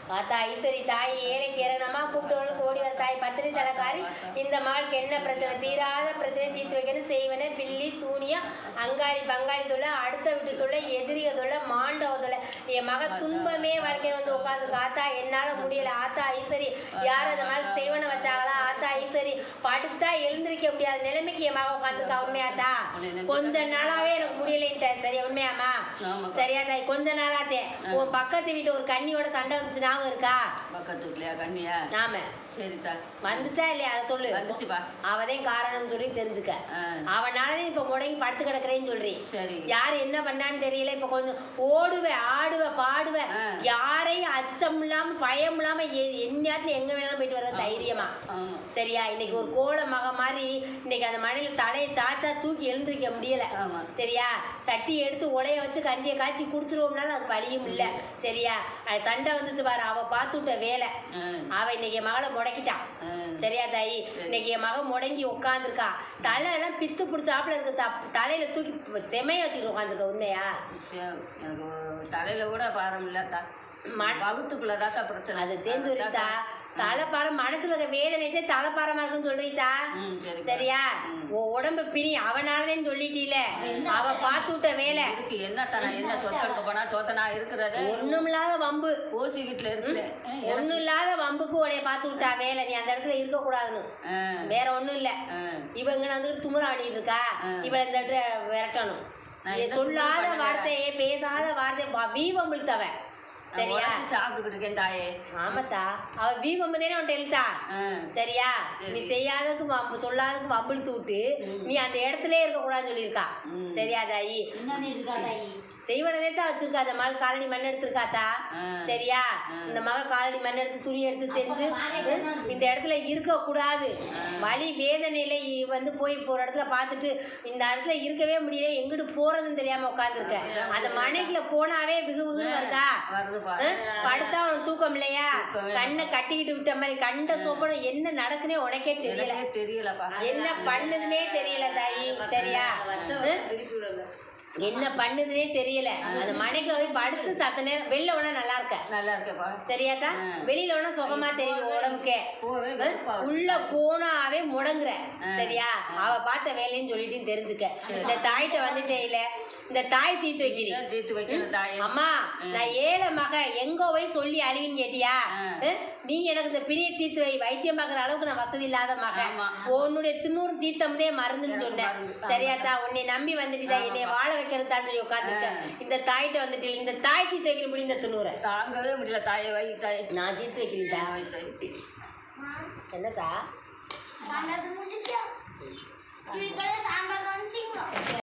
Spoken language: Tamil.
ஆத்தா ஈஸ்வரி தாய் ஏழைக்கு இறங்கணுமா கூப்பிட்டு ஓடி வர தாய் பத்தினி தலைக்காரி இந்த மாளுக்கு என்ன பிரச்சனை தீராத பிரச்சனை தீர்த்து வைக்கணும் செய்வன பில்லி சூனியம் அங்காளி பங்காளி தொல்லை அடுத்த விட்டு தொல்லை எதிரிக தொல்லை மாண்டவ தொல்லை என் மக துன்பமே வாழ்க்கை வந்து உட்காந்துருக்கு ஆத்தா என்னால் முடியலை ஆத்தா ஈஸ்வரி யார் அந்த மாதிரி செய்வனை வச்சாங்களா ஆத்தா ஈஸ்வரி படுத்தா எழுந்திருக்க முடியாத நிலைமைக்கு என் மக உட்காந்துருக்கா உண்மையாத்தா கொஞ்ச நாளாவே எனக்கு முடியலைன்ட்டேன் சரியா உண்மையாமா சரியா தாய் கொஞ்ச நாளாத்தே உன் பக்கத்து வீட்டில் ஒரு கண்ணியோட சண்டை வந்துச்சு ஞாபகம் இருக்கா பக்கத்து வீட்லையா கண்ணியா ஆமா சரிதா வந்துச்சா இல்லையா அதை சொல்லு வந்துச்சுப்பா அவதான் காரணம்னு சொல்லி தெரிஞ்சுக்க அவனாலதான் இப்ப முடங்கி படுத்து கிடக்குறேன்னு சொல்றி சரி யாரு என்ன பண்ணான்னு தெரியல இப்ப கொஞ்சம் ஓடுவேன் ஆடுவேன் பாடுவேன் யாரையும் அச்சம் இல்லாம பயம் இல்லாம எந்நேரத்துல எங்க வேணாலும் போயிட்டு வர தைரியமா சரியா இன்னைக்கு ஒரு கோல மக மாதிரி இன்னைக்கு அந்த மழையில தலையை சாச்சா தூக்கி எழுந்திருக்க முடியல சரியா சட்டி எடுத்து உலைய வச்சு கஞ்சியை காய்ச்சி குடிச்சிருவோம்னாலும் அது வழியும் இல்லை சரியா அது சண்டை வந்துச்சு பாரு அவ பார்த்து விட்ட வேலை அவ இன்னைக்கு மகளை முடக்கிட்டான் சரியா தாயி இன்னைக்கு என் மகன் முடங்கி உட்காந்துருக்கா தலை எல்லாம் பித்து பிடிச்சாப்புல இருக்கு தலையில தூக்கி செமைய வச்சுக்கிட்டு உட்காந்துருக்க உண்மையா எனக்கு தலையில கூட பாரம் இல்லத்தா வகுத்துக்குள்ளதாக்கா பிரச்சனை அது தெரிஞ்சுரித்தா தலைப்பாரம் மனசுல இருக்க வேதனைத்தே தலைப்பாரமா இருக்குன்னு சொல்றீத்தா சரியா உடம்பு பிணி அவனாலதான் சொல்லிட்டீல அவ பார்த்து விட்ட வேலை என்னத்தா என்ன சொத்தெடுக்க போனா சொத்தனா இருக்கிறது ஒண்ணும் இல்லாத வம்பு ஓசி வீட்டுல இருக்கிறேன் ஒண்ணும் இல்லாத வம்புக்கு உடைய பார்த்து விட்டா வேலை நீ அந்த இடத்துல இருக்க கூடாதுன்னு வேற ஒண்ணும் இல்ல இவங்க வந்துட்டு துமுறா பண்ணிட்டு இருக்கா இவளை இந்த இடத்துல விரட்டணும் சொல்லாத வார்த்தையே பேசாத வார்த்தை வீவம்பிழுத்தவன் சரியா சாப்பிட்டுக்கிட்டு இருக்கேன் தாயே ஆமாத்தா அவ வீவம்பதேனே அவன்கிட்ட எழுத்தா சரியா நீ செய்யாததுக்கு சொல்லாததுக்கு வம்பிழுத்து விட்டு நீ அந்த இடத்துலயே இருக்க கூடாதுன்னு சொல்லியிருக்கா சரியா தாயி செய்வனே தான் வச்சிருக்கா அந்த மகள் காலனி மண் எடுத்திருக்காத்தா சரியா இந்த மகள் காலனி மண் எடுத்து துணி எடுத்து செஞ்சு இந்த இடத்துல இருக்க கூடாது வலி வேதனையில வந்து போய் போற இடத்துல பார்த்துட்டு இந்த இடத்துல இருக்கவே முடியல எங்கிட்டு போறதுன்னு தெரியாம உட்காந்துருக்க அந்த மனைக்குள்ள போனாவே விகு விகுன்னு வருதா படுத்தா உனக்கு தூக்கம் இல்லையா கண்ணை கட்டிக்கிட்டு விட்ட மாதிரி கண்ட சோப்பனம் என்ன நடக்குன்னே உனக்கே தெரியலப்பா என்ன பண்ணுதுன்னே தெரியல தாயி சரியா என்ன பண்ணுதுன்னே தெரியல அந்த மனைக்குள்ள போய் படுத்து சத்த நேரம் வெளில ஒண்ணா நல்லா இருக்கேப்பா சரியாத்தா வெளியில ஒண்ணா சுகமா தெரியுது உடம்புக்கே உள்ள போனாவே முடங்குற சரியா அவ பார்த்த வேலைன்னு சொல்லிட்டு தெரிஞ்சுக்க இந்த தாய்கிட்ட வந்துட்டே இல்ல இந்த தாய் தீர்த்து வைக்கணும் அம்மா நான் ஏழை மக எங்க போய் சொல்லி அழிவின்னு கேட்டியா நீங்க எனக்கு இந்த பிணியை தீர்த்து வை வைத்தியம் பார்க்குற அளவுக்கு நான் வசதி இல்லாத மக உன்னுடைய திண்ணூறு தீர்த்தம்தே மருந்துன்னு சொன்னேன் சரியாத்தா உன்னை நம்பி வந்துட்டுதா என்னை வாழ வைக்கிறதான்னு சொல்லி உட்காந்துருக்கேன் இந்த தாய்கிட்ட வந்துட்டு இந்த தாய் தீர்த்து வைக்கிற முடி இந்த திண்ணூரை தாங்கவே முடியல தாயை வை தாய் நான் தீர்த்து வைக்கிறேன் என்னத்தா